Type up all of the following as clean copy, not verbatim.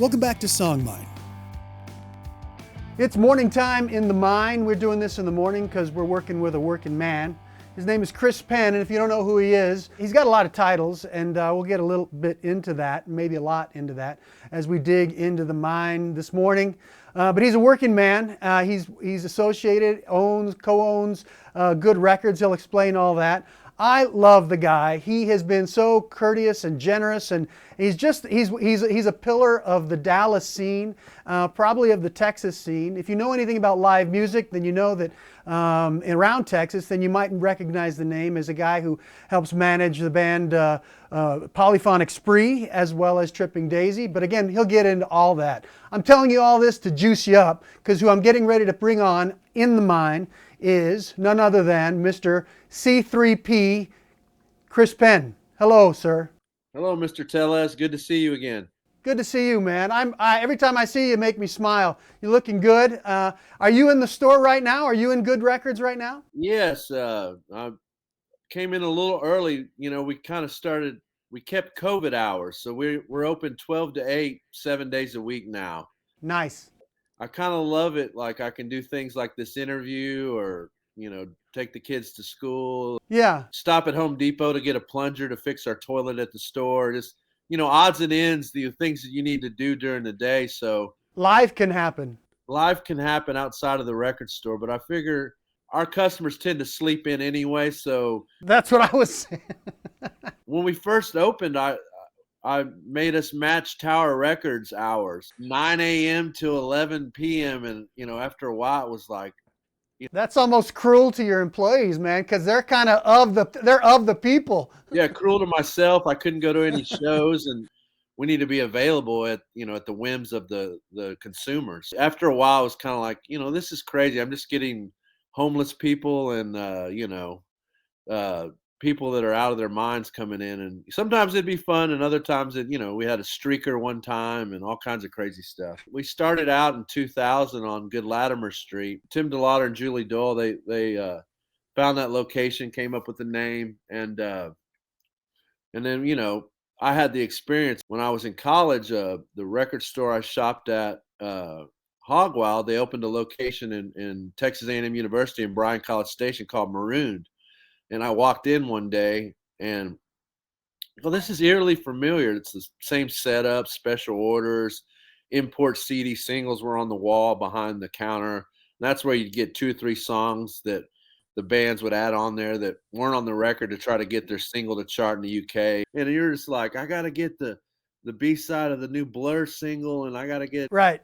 Welcome back to SONGMINE. It's morning time in the mine. We're doing this in the morning because we're working with a working man. His name is Chris Penn, and if you don't know who he is, he's got a lot of titles, and we'll get a little bit into that, maybe a lot into that, as we dig into the mine this morning. But he's a working man. He's associated, co-owns good records. He'll explain all that. I love the guy. He has been so courteous and generous, and he's a pillar of the Dallas scene, probably of the Texas scene. If you know anything about live music, then you know that around Texas, then you might recognize the name as a guy who helps manage the band Polyphonic Spree as well as Tripping Daisy. But again, he'll get into all that. I'm telling you all this to juice you up, because who I'm getting ready to bring on in the mine is none other than Mr. C3P, Chris Penn. Hello, sir. Hello, Mr. Tellez. Good to see you again. Good to see you, man. Every time I see you, you make me smile. You're looking good. Are you in the store right now? Are you in Good Records right now? Yes, I came in a little early. You know, we kept COVID hours, so we're open 12 to 8, 7 days a week now. Nice. I kind of love it. Like, I can do things like this interview, or, you know, take the kids to school. Yeah. Stop at Home Depot to get a plunger to fix our toilet at the store. Just, you know, odds and ends, the things that you need to do during the day. So life can happen. Life can happen outside of the record store, but I figure our customers tend to sleep in anyway. So that's what I was saying. When we first opened, I made us match Tower Records hours, 9 a.m. to 11 p.m. And, you know, after a while, it was like, that's almost cruel to your employees, man, because they're kind of the people. Yeah, cruel to myself. I couldn't go to any shows, and we need to be available at the whims of the consumers. After a while, it was kind of like, you know, this is crazy. I'm just getting homeless people and people that are out of their minds coming in, and sometimes it'd be fun, and other times we had a streaker one time and all kinds of crazy stuff. We started out in 2000 on Good Latimer Street. Tim DeLauder and Julie Dole, they found that location, came up with the name, and then, you know, I had the experience when I was in college. The record store I shopped at, Hogwild, they opened a location in Texas A&M University in Bryan College Station called Marooned. And I walked in one day, and, well, this is eerily familiar. It's the same setup, special orders, import CD singles were on the wall behind the counter. And that's where you'd get 2 or 3 songs that the bands would add on there that weren't on the record to try to get their single to chart in the UK. And you're just like, I got to get the B-side of the new Blur single, and I got to get right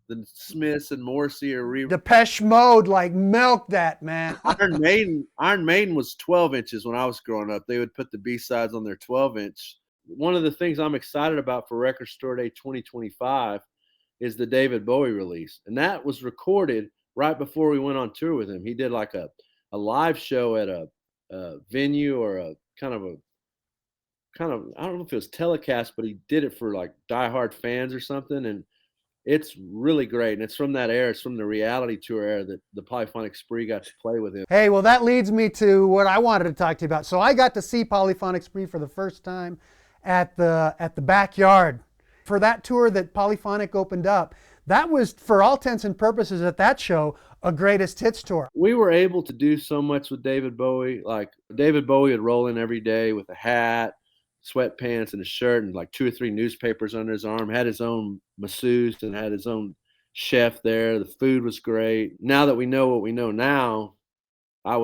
the Smiths and Morrissey or Depeche Mode, like, milk that, man. Iron Maiden was 12 inches when I was growing up. They would put the B-sides on their 12-inch. One of the things I'm excited about for Record Store Day 2025 is the David Bowie release. And that was recorded right before we went on tour with him. He did like a live show at a venue, or a kind of, I don't know if it was telecast, but he did it for like diehard fans or something. And it's really great, and it's from that era. It's from the reality tour era that the Polyphonic Spree got to play with him. Hey, well, that leads me to what I wanted to talk to you about. So I got to see Polyphonic Spree for the first time at the Backyard. For that tour that Polyphonic opened up, that was, for all intents and purposes at that show, a greatest hits tour. We were able to do so much with David Bowie. Like, David Bowie would roll in every day with a hat, sweatpants, and a shirt, and like 2 or 3 newspapers under his arm, had his own masseuse and had his own chef there. The food was great. Now that we know what we know now, I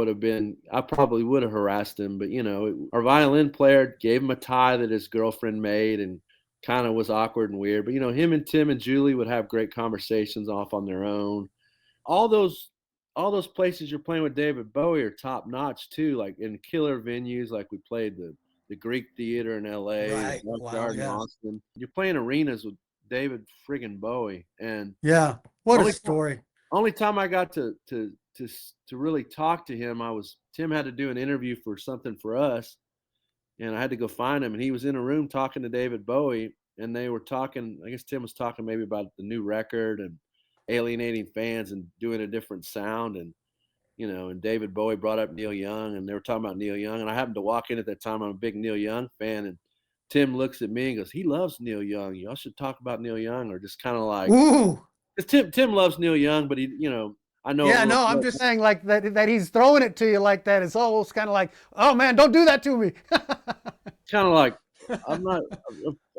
probably would have harassed him, but, you know, our violin player gave him a tie that his girlfriend made, and kind of was awkward and weird. But, you know, him and Tim and Julie would have great conversations off on their own. All those places you're playing with David Bowie are top notch too, like in killer venues. Like, we played the Greek Theater in LA, right. in Austin. You're playing arenas with David friggin' Bowie. And yeah, what a story. Only time I got to really talk to him, Tim had to do an interview for something for us, and I had to go find him, and he was in a room talking to David Bowie, and they were talking, I guess Tim was talking maybe about the new record and alienating fans and doing a different sound. And, you know, and David Bowie brought up Neil Young, and they were talking about Neil Young, and I happened to walk in at that time. I'm a big Neil Young fan, and Tim looks at me and goes, "He loves Neil Young. Y'all should talk about Neil Young," or just kind of like, Ooh. because Tim loves Neil Young, but he, I know a Yeah, little no, I'm bit. just saying like that he's throwing it to you like that. It's almost kind of like, oh man, don't do that to me. Kind of like I'm not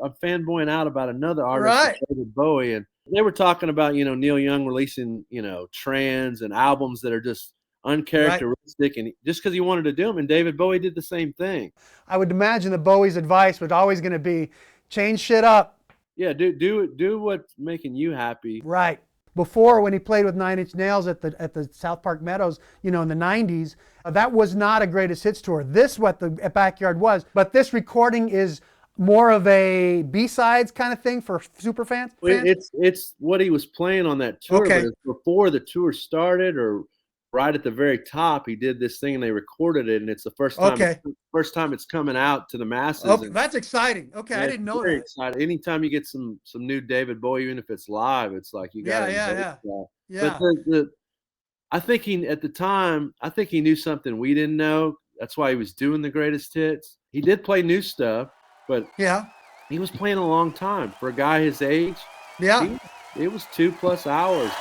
I'm fanboying out about another artist, Right. David Bowie, and they were talking about Neil Young releasing trends and albums that are just Right. uncharacteristic, and just because he wanted to do them, and David Bowie did the same thing. I would imagine that Bowie's advice was always going to be change shit up. Yeah, do what's making you happy. Right. Before, when he played with Nine Inch Nails at the South Park Meadows, in the 90s, that was not a greatest hits tour. This what the Backyard was, but this recording is more of a B-sides kind of thing for super fans. It's what he was playing on that tour, Okay. but it's before the tour started, or right at the very top, he did this thing and they recorded it, and it's the first time. Okay. First time it's coming out to the masses. Okay, that's exciting. Okay, I didn't know very that. exciting. Anytime you get some new David Bowie, even if it's live, it's like you got Yeah. But I think at the time, I think he knew something we didn't know. That's why he was doing the greatest hits. He did play new stuff, but Yeah. he was playing a long time for a guy his age. Yeah. It was 2+ hours.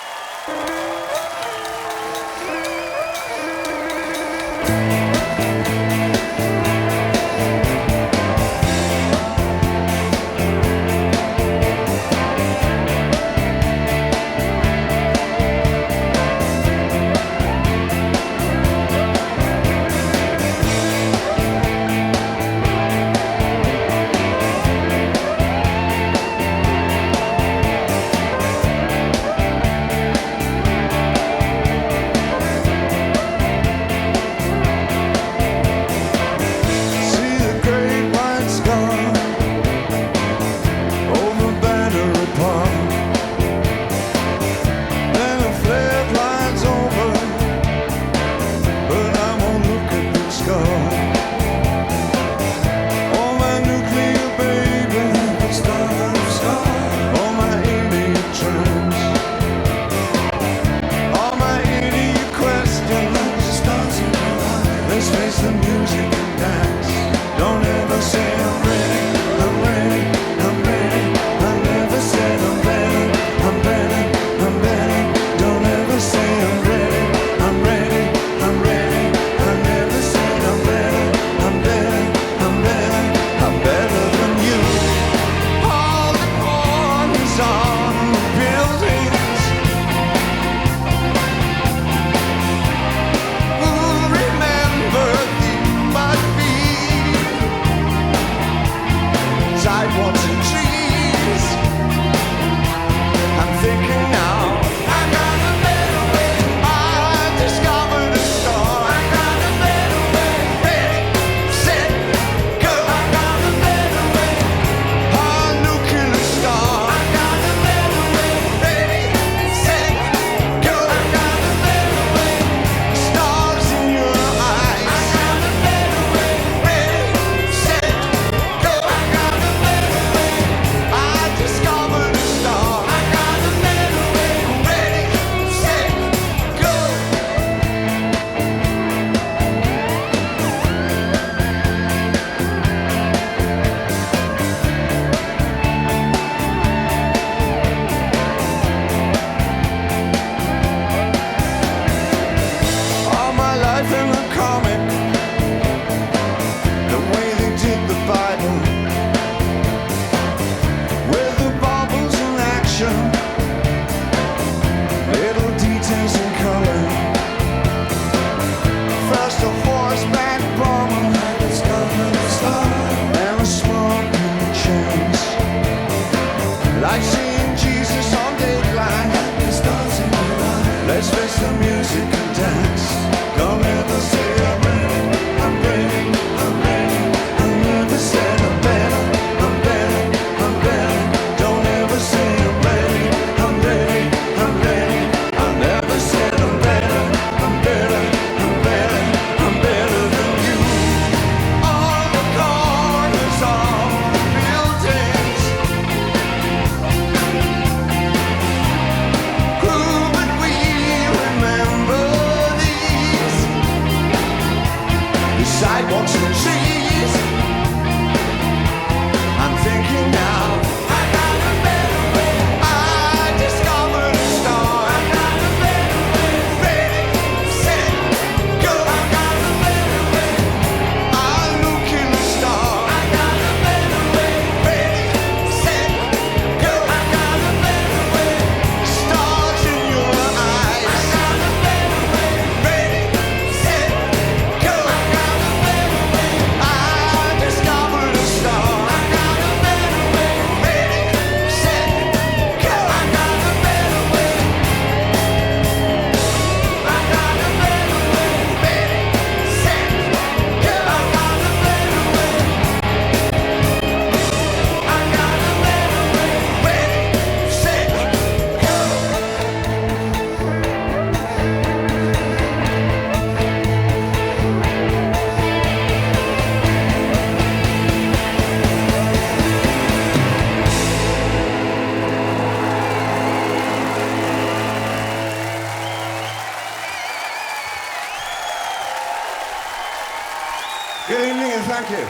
Good evening and thank you.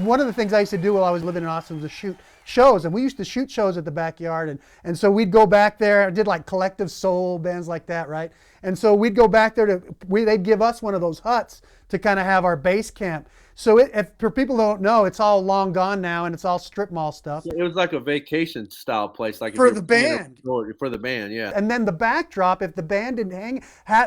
One of the things I used to do while I was living in Austin was to shoot shows, and we used to shoot shows at the backyard, and so we'd go back there. I did like collective soul bands like that, right? And so we'd go back there they'd give us one of those huts to kind of have our base camp. So if for people who don't know, it's all long gone now, and it's all strip mall stuff. It was like a vacation style place, like For the band. For the band, yeah. And then the backdrop, if the band didn't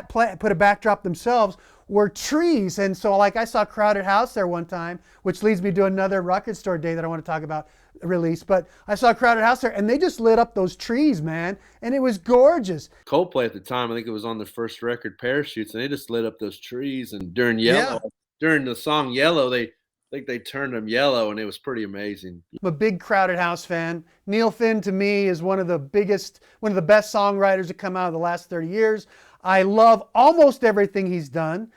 put a backdrop themselves, were trees. And so like I saw Crowded House there one time, which leads me to another record store day that I want to talk about release. But I saw Crowded House there, and they just lit up those trees, man, and it was gorgeous. Coldplay at the time, I think it was on their first record, Parachutes, and they just lit up those trees. And during Yellow, during the song Yellow, I think they turned them yellow, and it was pretty amazing. I'm a big Crowded House fan. Neil Finn, to me, is one of the best songwriters to come out of the last 30 years. I love almost everything he's done.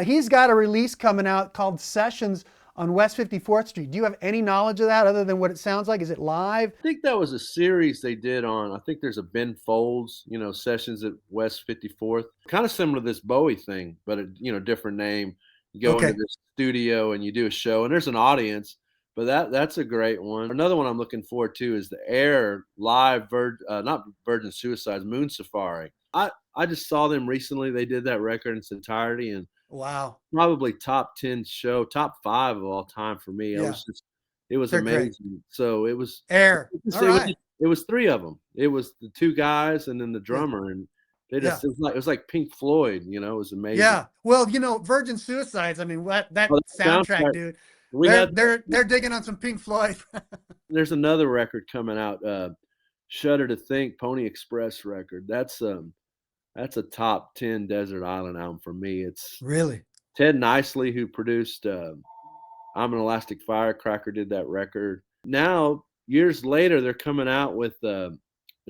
He's got a release coming out called Sessions on West 54th Street. Do you have any knowledge of that other than what it sounds like? Is it live? I think that was a series they did on, I think there's a Ben Folds, Sessions at West 54th. Kind of similar to this Bowie thing, but a different name. You go into this studio and you do a show, and there's an audience, but that's a great one. Another one I'm looking forward to is the Air live, not Virgin Suicides, Moon Safari. I just saw them recently. They did that record in its entirety, and wow, probably top 10 show, top 5 of all time for me. Yeah. It was They're amazing. great. So it was Air. It was 3 of them. It was the 2 guys and then the drummer, and they just it was like Pink Floyd. It was amazing. Yeah. Well, Virgin Suicides. I mean, that soundtrack, dude. They're digging on some Pink Floyd. There's another record coming out, Shudder to Think, Pony Express record. That's a top 10 desert island album for me. It's really Ted Nicely, who produced I'm an Elastic Firecracker, did that record. Now, years later, they're coming out with a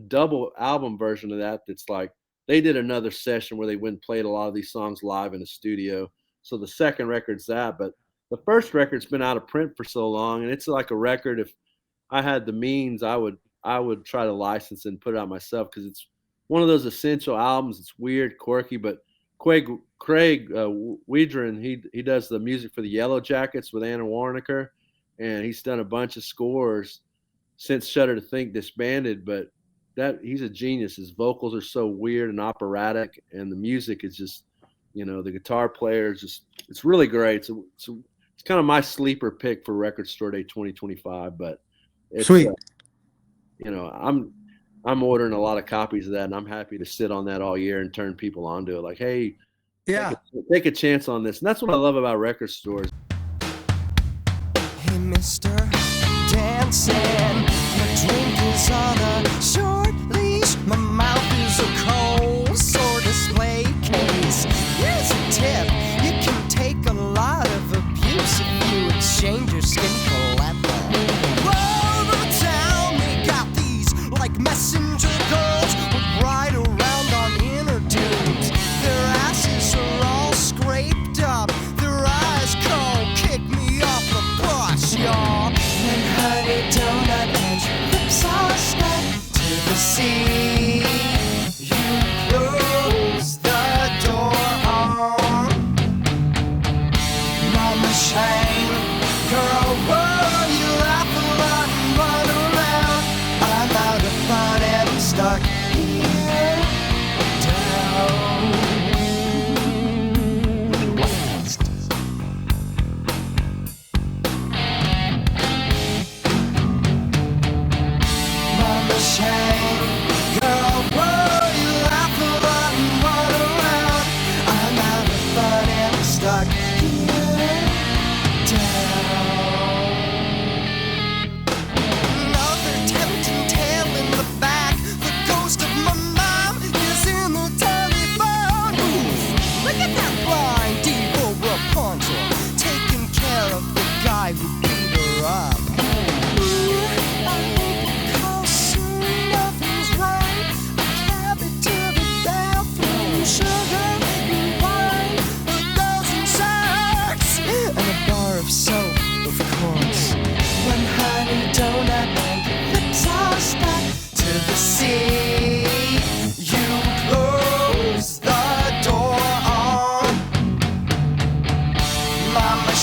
double album version of that. That's like they did another session where they went and played a lot of these songs live in a studio. So the second record's that, but the first record's been out of print for so long, and it's like a record. If I had the means, I would try to license and put it out myself, because it's one of those essential albums. It's weird, quirky, but Craig Wedren, he does the music for the Yellow Jackets with Anna Warnaker, and he's done a bunch of scores since Shudder to Think disbanded. But he's a genius. His vocals are so weird and operatic, and the music is just, the guitar player is just, it's really great. So it's kind of my sleeper pick for Record Store Day 2025. But it's, sweet. I'm ordering a lot of copies of that, and I'm happy to sit on that all year and turn people onto it. Like, hey, take a chance on this. And that's what I love about record stores. Hey, mister, dancing. My drink is on a short leash. My mouth is a cold sore display case. Here's a tip. You can take a lot of abuse if you exchange your skin for leather. Like messenger girls would ride around on inner dunes. Their asses are all scraped up. Their eyes cold, kick me off the bus, y'all. And honey donut and your lips are stuck to the sea. You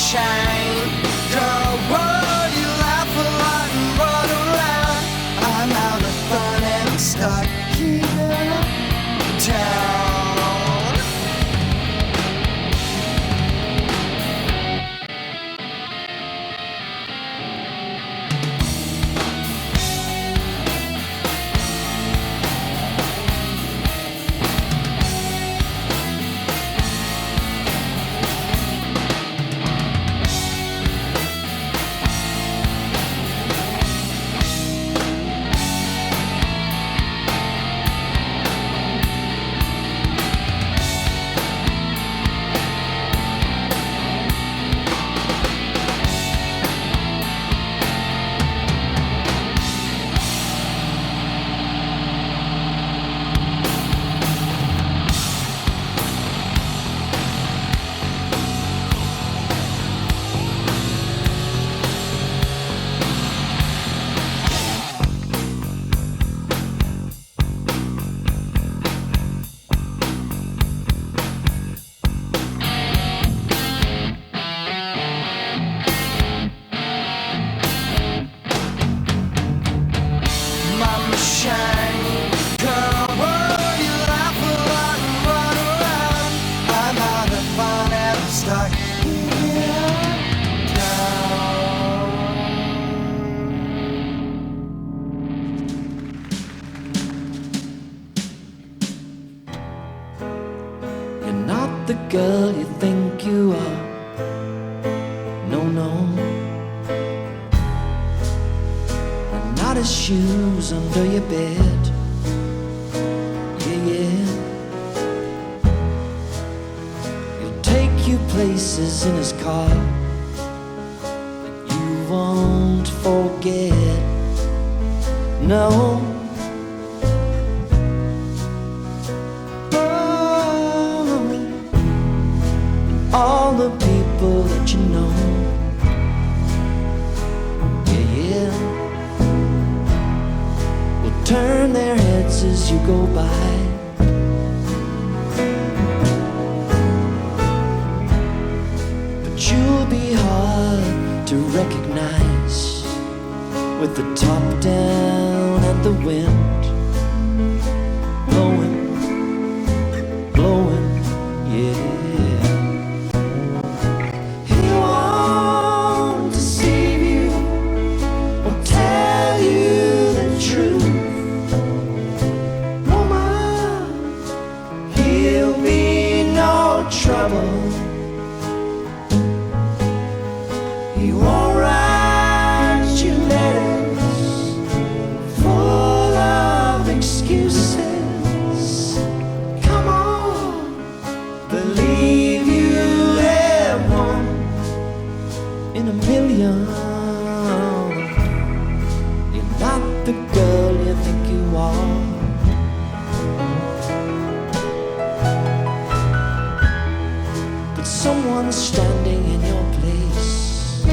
shine. Girl, would you laugh a lot and run around? I'm out of fun and I'm stuck here down. The girl you think you are, no, no. And not his shoes under your bed, yeah, yeah. He'll take you places in his car that you won't forget, no. All the people that you know, yeah, yeah, will turn their heads as you go by. But you'll be hard to recognize with the top down and the wind blowing, blowing, yeah. He won't write you letters full of excuses. Come on, believe you have one in a million. You're not the girl you think you are. Someone standing in your place.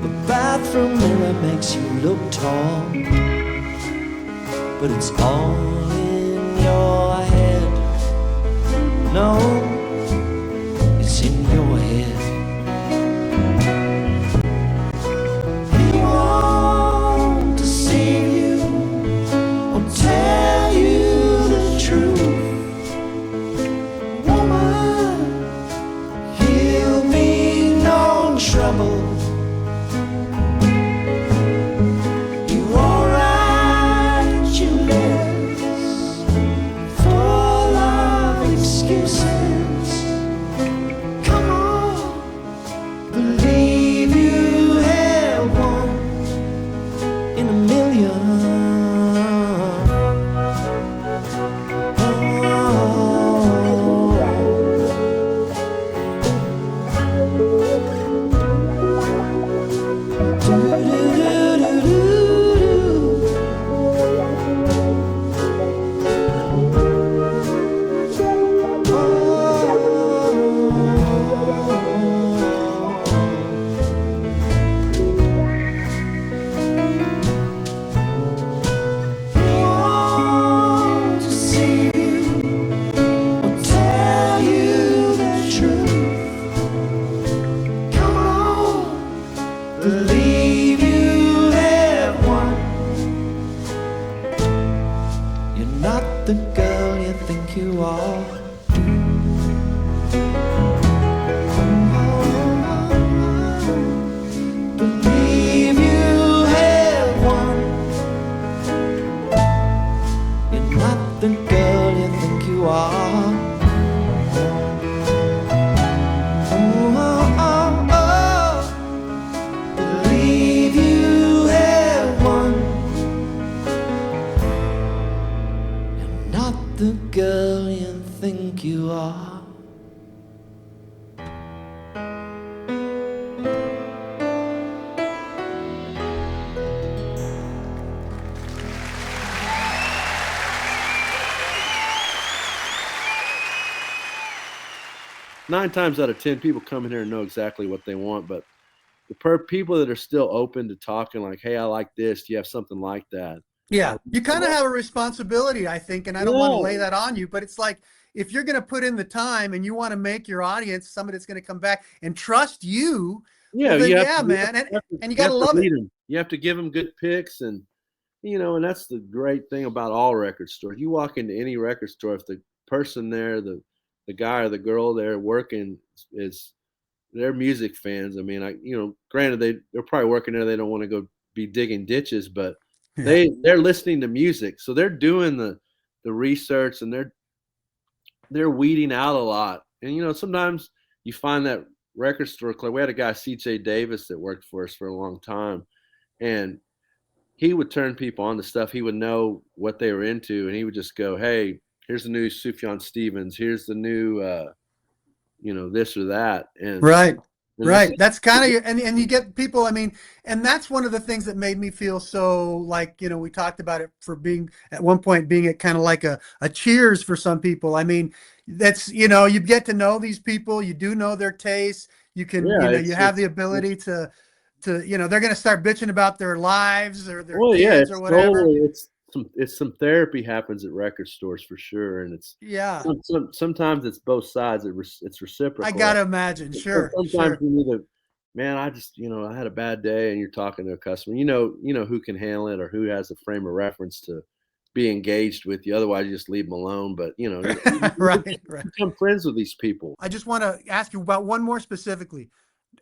The bathroom mirror makes you look tall, but it's all in your head. No, it's in your head. He won't deceive you or tell you truth, woman, he'll be no trouble. You won't write your letters girl you think you are. Believe you have won. You're not the girl you think you are. Believe you have won. You're not the girl you think you are. Nine times out of 10, people come in here and know exactly what they want, but the people that are still open to talking, like, hey, I like this. Do you have something like that? Yeah, you kind of have a responsibility, I think, and I don't want to lay that on you, but it's like, if you're going to put in the time and you want to make your audience somebody that's going to come back and trust you, well, then, man, and you got to love it. You have to give them good picks, and and that's the great thing about all record stores. You walk into any record store, if the person there, the guy or the girl there working they're music fans. I mean, granted they're probably working there. They don't want to go be digging ditches, but they're listening to music. So they're doing the research, and they're weeding out a lot. And, sometimes you find that record store clerk. We had a guy, CJ Davis, that worked for us for a long time, and he would turn people on to stuff. He would know what they were into, and he would just go, hey, here's the new Sufjan Stevens. Here's the new, this or that. And right. That's kind of your, and you get people, I mean, and that's one of the things that made me feel so like, we talked about it for being at one point being at kind of like a Cheers for some people. I mean, that's, you get to know these people, you do know their tastes. You can, you have the ability to, they're going to start bitching about their lives or their kids or whatever. Totally, it's some therapy happens at record stores for sure, and it's sometimes it's both sides. It's reciprocal. I gotta imagine, sure. Sometimes you need to, man. I just I had a bad day, and you're talking to a customer. You know who can handle it or who has a frame of reference to be engaged with you. Otherwise, you just leave them alone. But you right. become friends with these people. I just want to ask you about one more specifically.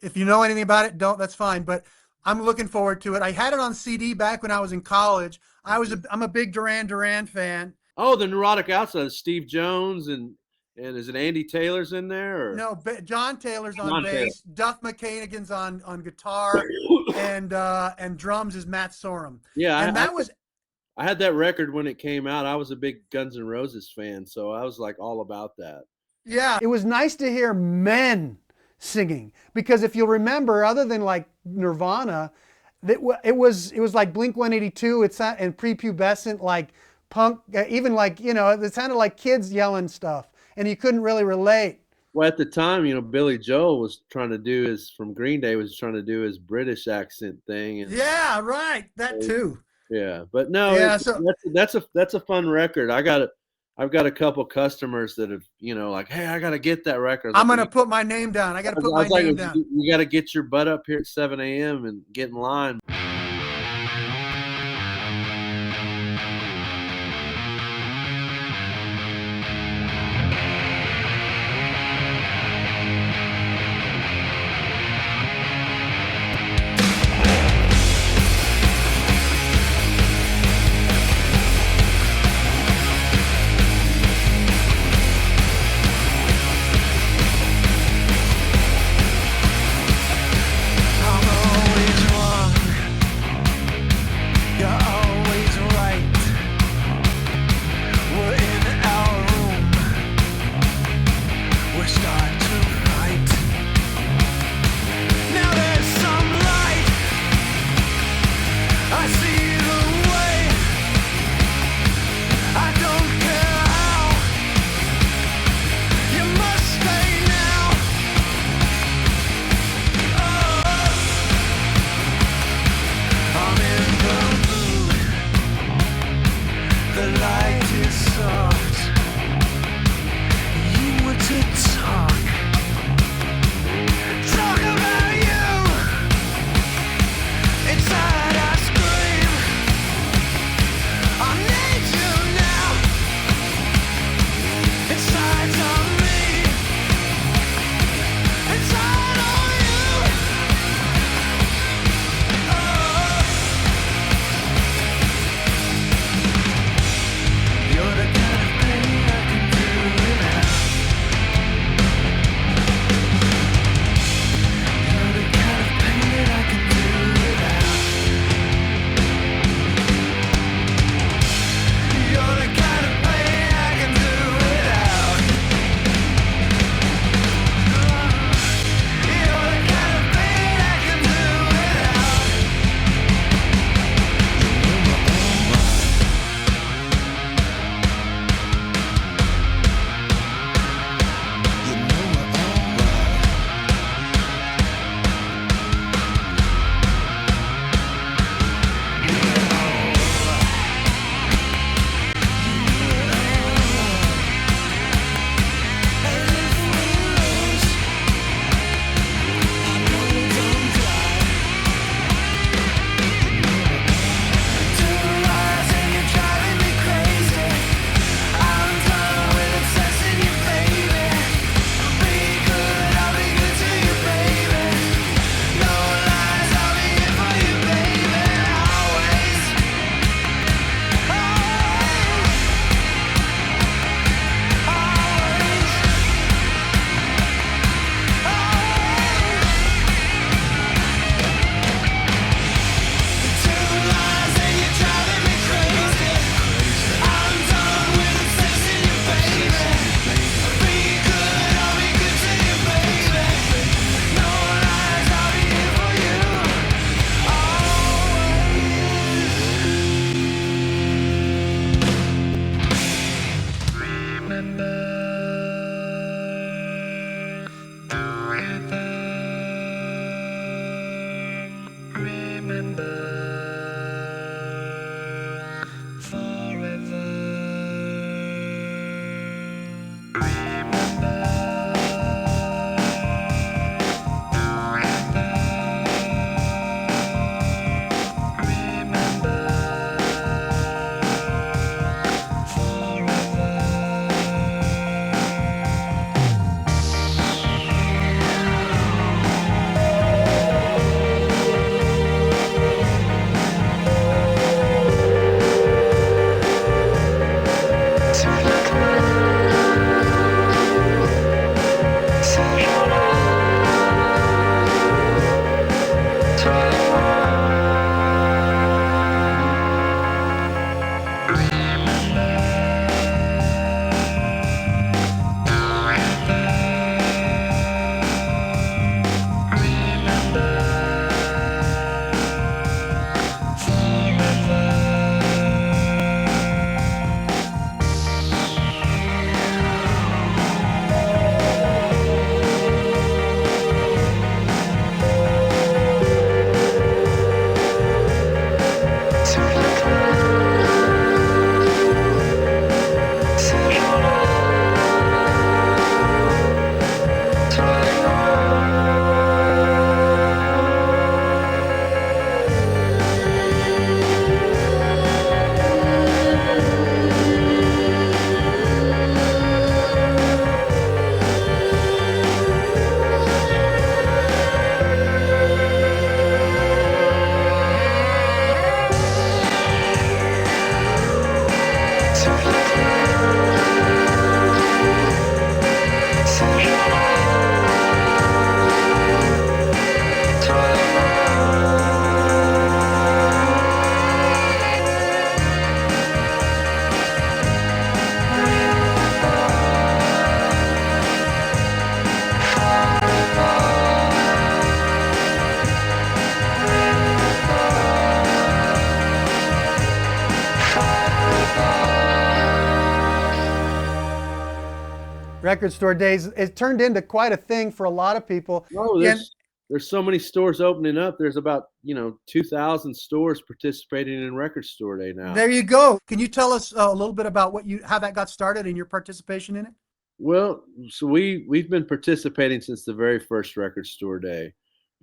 If you know anything about it, don't. That's fine. But I'm looking forward to it. I had it on CD back when I was in college. I'm a big Duran Duran fan. Oh, the Neurotic Outside, Steve Jones and is it Andy Taylor's in there? Or? No, John Taylor's on bass. Duff McKagan's on guitar, and drums is Matt Sorum. Yeah, and I had that record when it came out. I was a big Guns N' Roses fan, so I was like all about that. Yeah, it was nice to hear men singing, because if you'll remember, other than like Nirvana, it was like Blink-182, and prepubescent like punk, even like it sounded like kids yelling stuff, and you couldn't really relate. Well, at the time, Billy Joel was trying to do from Green Day was trying to do his British accent thing. And, yeah, right, that too. Yeah, but no, that's a fun record. I've got a couple customers that have, like, hey, I got to get that record. I'm going to put my name down. I got to put my name down. You got to get your butt up here at 7 a.m. and get in line. Record store days. It turned into quite a thing for a lot of people. Oh, Yeah, there's so many stores opening up. There's about 2,000 stores participating in Record Store Day now. there you go. Can you tell us a little bit about how that got started and your participation in it? Well, so we've been participating since the very first Record Store Day,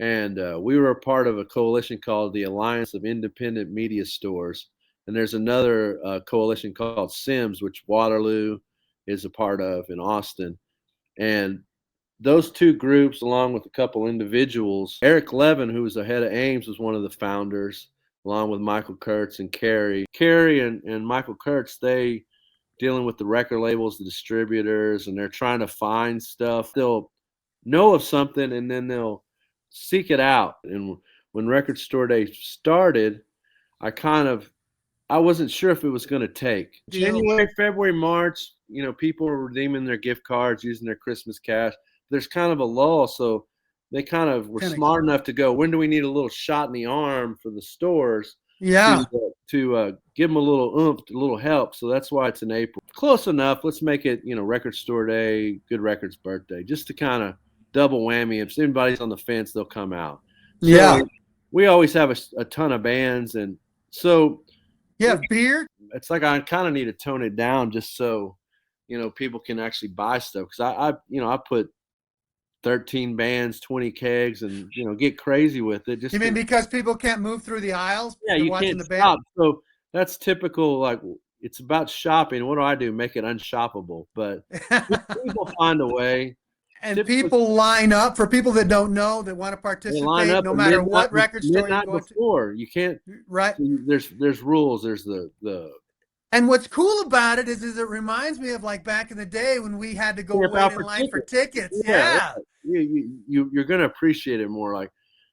and we were a part of a coalition called the Alliance of Independent Media Stores, and there's another coalition called SIMS, which Waterloo is a part of in Austin, and those two groups, along with a couple individuals, Eric Levin, who was the head of Ames, was one of the founders, along with Michael Kurtz and Carrie. Carrie and Michael Kurtz, they dealing with the record labels, the distributors, and they're trying to find stuff. They'll know of something and then they'll seek it out. And when Record Store Day started, I wasn't sure if it was going to take. January, February, March, people were redeeming their gift cards, using their Christmas cash. There's kind of a lull, so they kind of were smart enough to go, when do we need a little shot in the arm for the stores? Yeah. To give them a little oomph, a little help. So that's why it's in April. Close enough. Let's make it, Record Store Day, Good Records birthday, just to kind of double whammy. If anybody's on the fence, they'll come out. So yeah. We always have a ton of bands, and so yeah, beer. It's like I kind of need to tone it down just so people can actually buy stuff, because I put 13 bands, 20 kegs, and get crazy with it. Just you mean because people can't move through the aisles? Yeah, you watching can't the band? stop. So that's typical. Like, it's about shopping. What do? Make it unshoppable. But people find a way. And people line up, for people that don't know, that want to participate, no matter what record store you go to. You can't. Right. There's rules. There's the. And what's cool about it is it reminds me of like back in the day when we had to go wait in line for tickets. Yeah. You're going to appreciate it more. Like,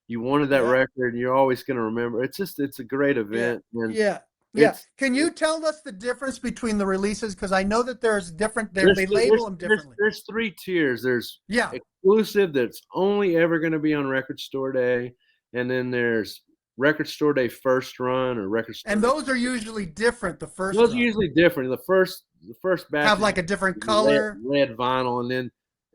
you wanted that record, and you're always going to remember. It's a great event. Yeah. Yeah. Can you tell us the difference between the releases? Because I know that there's different. They label them differently. There's three tiers. There's exclusive that's only ever going to be on Record Store Day, and then there's Record Store Day first run or Record Store. And those are usually different. The first. Those are usually different. the first batch Have is like a different color. red vinyl, and then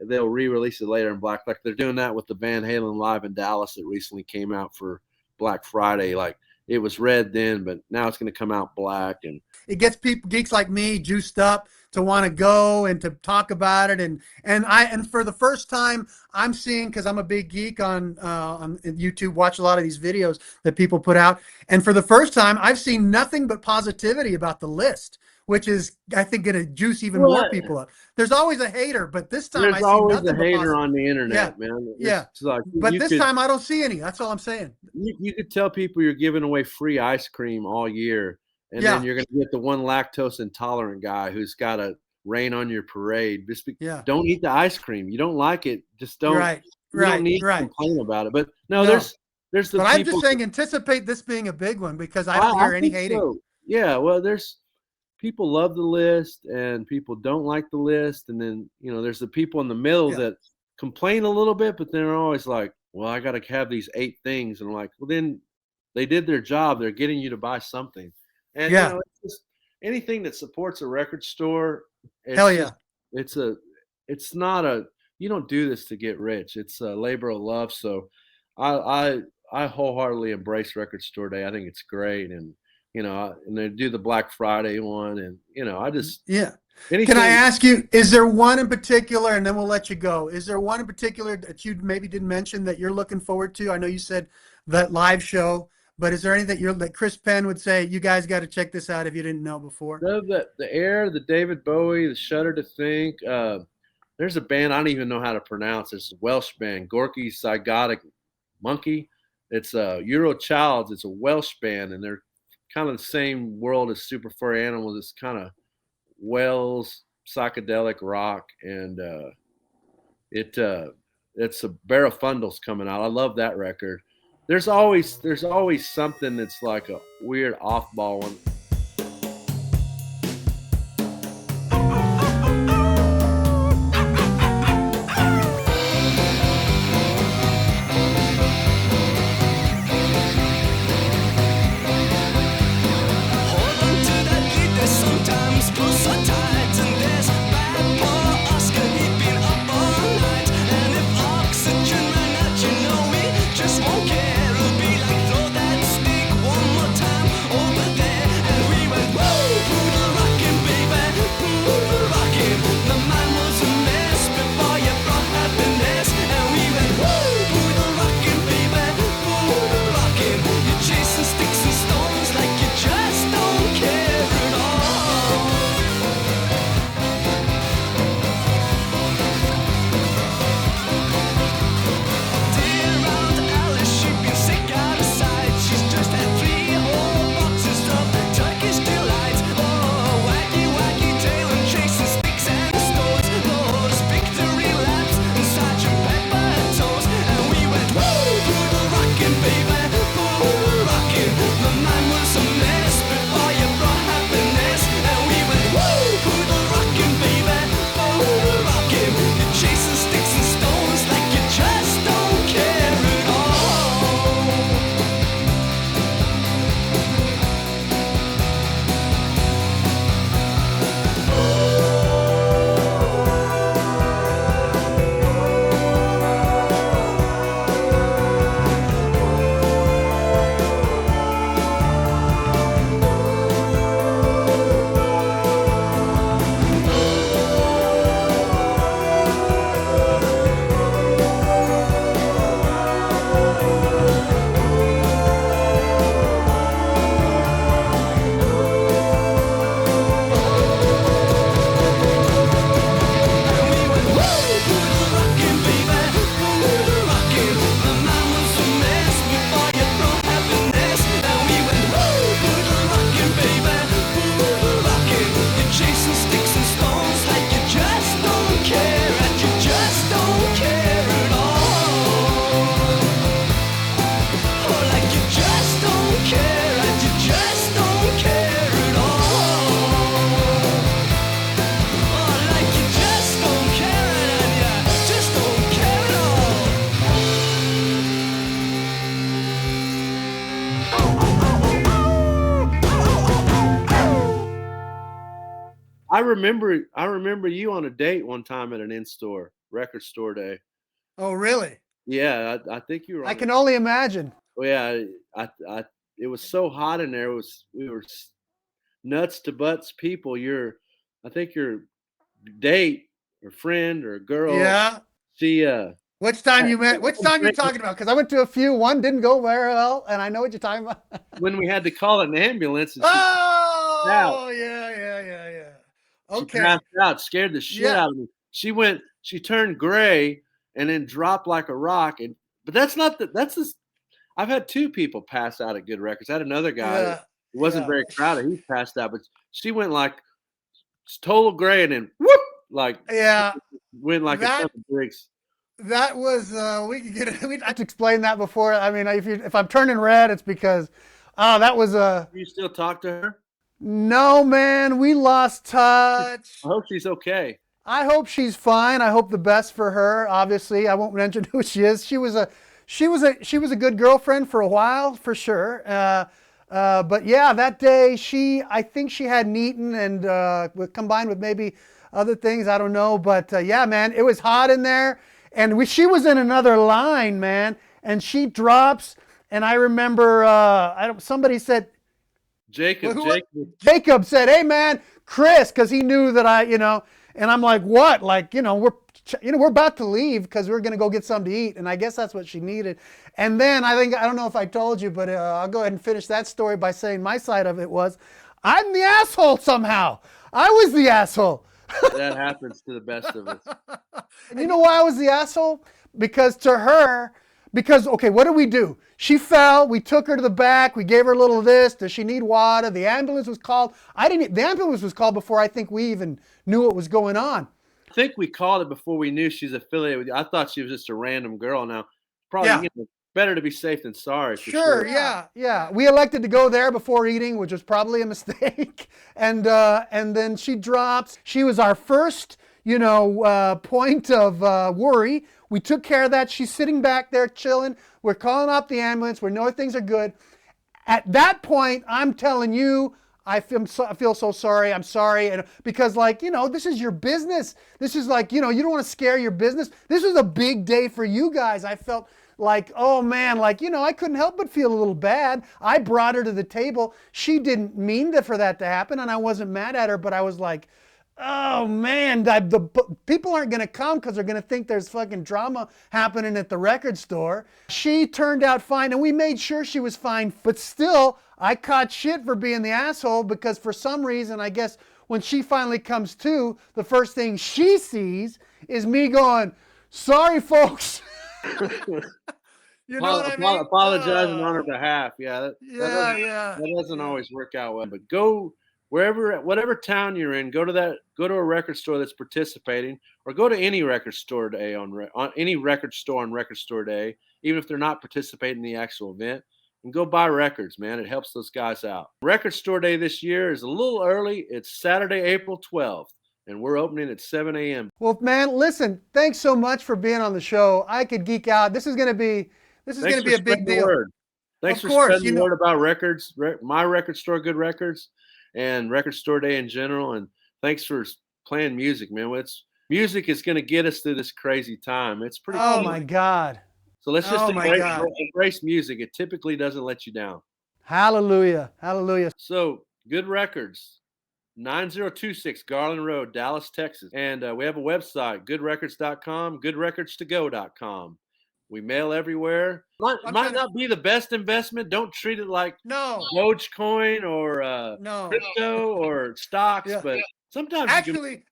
they'll re-release it later in black. Like they're doing that with the Van Halen Live in Dallas that recently came out for Black Friday. Like it was red then, but now it's going to come out black. And It gets people, geeks like me, juiced up to want to go and to talk about it. And for the first time, I'm seeing, because I'm a big geek on YouTube, watch a lot of these videos that people put out, and for the first time, I've seen nothing but positivity about the list, which is, I think, going to juice even more people up. There's always a hater, but this time there's I see always nothing a but hater positive. on the internet, Yeah. man. Yeah. Like, But this time I don't see any. That's all I'm saying. You could tell people you're giving away free ice cream all year, and Yeah. then you're going to get the one lactose intolerant guy who's got to rain on your parade. Just don't eat the ice cream. You don't like it, just don't. You don't need to complain about it. But no, there's the But people. I'm just saying, anticipate this being a big one, because I don't hear any hating. So. Yeah, well, there's people love the list and people don't like the list, and then there's the people in the middle that complain a little bit, but they're always like, well, I got to have these 8 things, and I'm like, well, then they did their job. They're getting you to buy something. And it's just anything that supports a record store. Hell yeah. It's not a, you don't do this to get rich. It's a labor of love. So I wholeheartedly embrace Record Store Day. I think it's great. And, and they do the Black Friday one, and, I just, anything. Can I ask you, is there one in particular, and then we'll let you go, is there one in particular that you maybe didn't mention that you're looking forward to? I know you said that live show, but is there anything that Chris Penn would say, you guys got to check this out if you didn't know before? The Air, the David Bowie, the Shudder to Think. There's a band I don't even know how to pronounce. It's a Welsh band, Gorky Zygotic Monkey. It's Euro Childs. It's a Welsh band, and they're kind of the same world as Super Furry Animals. It's kind of Wells psychedelic rock, and it's a Barafundle's coming out. I love that record. There's always something that's like a weird off-ball one. Just won't care. It'll be like throw that stick one more time over there. I remember you on a date one time at an in-store record store day. Oh, really? Yeah, I think you were. I can only imagine. Well, yeah, it was so hot in there. We were nuts to butts people. I think your date or friend or girl. Yeah. She Which time you met? Which time you talking about? Because I went to a few. One didn't go very well, and I know what you're talking about. when we had to call an ambulance. And Oh, yeah. she Okay. passed out, scared the shit out of me. She turned gray and then dropped like a rock. But that's not I've had 2 people pass out at Good Records. I had another guy. Yeah. It wasn't very crowded. He passed out, but she went like total gray and then whoop, like went like a ton of bricks. That was we'd have to explain that before. I mean, if I'm turning red, it's because that was Do you still talk to her? No, man, we lost touch. I hope she's okay. I hope she's fine. I hope the best for her. Obviously, I won't mention who she is. She was a good girlfriend for a while, for sure. But yeah, that day I think she hadn't eaten, and combined with maybe other things, I don't know. But yeah, man, it was hot in there, and she was in another line, man, and she drops, and I remember somebody said. Jacob said, "Hey, man, Chris," because he knew that and I'm like, "What?" Like, we're about to leave because we're gonna go get something to eat, and I guess that's what she needed. And then I don't know if I told you, but I'll go ahead and finish that story by saying my side of it was, I'm the asshole somehow. I was the asshole. That happens to the best of us. And you know why I was the asshole? Because okay, what did we do? She fell. We took her to the back. We gave her a little of this. Does she need water? The ambulance was called. The ambulance was called before I think we even knew what was going on. I think we called it before we knew she's affiliated with you. I thought she was just a random girl. Now, probably better to be safe than sorry. Sure. Yeah. We elected to go there before eating, which was probably a mistake. And then she drops. She was our first, point of worry. We took care of that. She's sitting back there chilling. We're calling up the ambulance. We know things are good. At that point, I'm telling you, I feel so sorry. I'm sorry. And because this is your business. This is you don't want to scare your business. This was a big day for you guys. I felt like, oh man, I couldn't help but feel a little bad. I brought her to the table. She didn't mean for that to happen, and I wasn't mad at her, but I was like, oh man, the people aren't going to come because they're going to think there's fucking drama happening at the record store. She turned out fine, and we made sure she was fine, but still, I caught shit for being the asshole because for some reason, I guess when she finally comes to, the first thing she sees is me going, sorry folks. You know what I mean? Apologizing on her behalf. Yeah. That doesn't always work out well, but go whatever town you're in, go to a record store that's participating, or go to any record store day on any record store on record store day, even if they're not participating in the actual event, and go buy records, man. It helps those guys out. Record store day this year is a little early. It's Saturday, April 12th, and we're opening at 7 a.m. Well, man, listen, thanks so much for being on the show. I could geek out. This is going to be a big deal. Thanks for spreading the word about records, my record store, Good Records, and Record Store Day in general. And thanks for playing music, man. Music is going to get us through this crazy time. It's pretty cool. Oh, my God. So let's just embrace music. It typically doesn't let you down. Hallelujah. Hallelujah. So, Good Records, 9026 Garland Road, Dallas, Texas. And we have a website, goodrecords.com, goodrecordstogo.com. We mail everywhere. Might not be the best investment. Don't treat it like Dogecoin or crypto or stocks, but sometimes actually,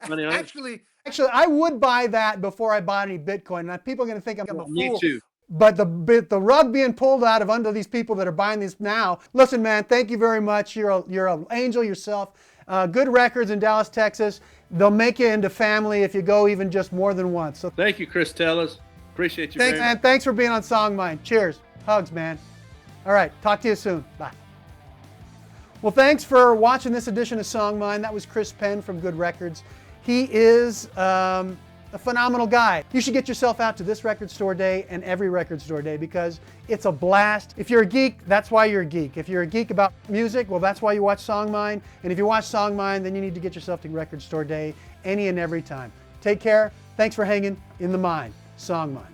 I would buy that before I bought any Bitcoin. Now, people are going to think I'm a fool. Me too. But the rug being pulled out of under these people that are buying this now. Listen, man, thank you very much. You're an angel yourself. Good Records in Dallas, Texas. They'll make you into family if you go even just more than once. So thank you, Chris Tellers. Appreciate you. Thanks, man. Thanks for being on SONGMINE. Cheers. Hugs, man. All right. Talk to you soon. Bye. Well, thanks for watching this edition of SONGMINE. That was Chris Penn from Good Records. He is a phenomenal guy. You should get yourself out to this record store day and every record store day because it's a blast. If you're a geek, that's why you're a geek. If you're a geek about music, well, that's why you watch SONGMINE. And if you watch SONGMINE, then you need to get yourself to record store day any and every time. Take care. Thanks for hanging in the mine. SONGMINE.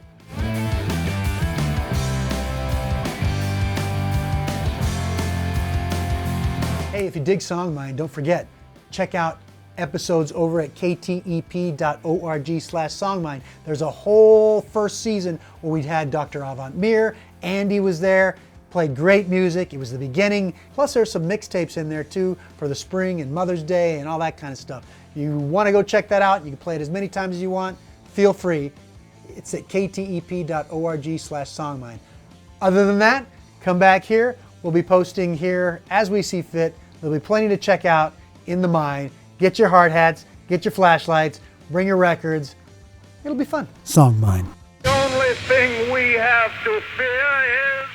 Hey, if you dig SONGMINE, don't forget, check out episodes over at ktep.org/songmine. There's a whole first season where we had Dr. Avant Mir, Andy was there, played great music. It was the beginning. Plus there's some mixtapes in there too for the spring and Mother's Day and all that kind of stuff. You want to go check that out, you can play it as many times as you want. Feel free. It's at ktep.org/songmine. Other than that, come back here. We'll be posting here as we see fit. There'll be plenty to check out in the mine. Get your hard hats, get your flashlights, bring your records. It'll be fun. SONGMINE. The only thing we have to fear is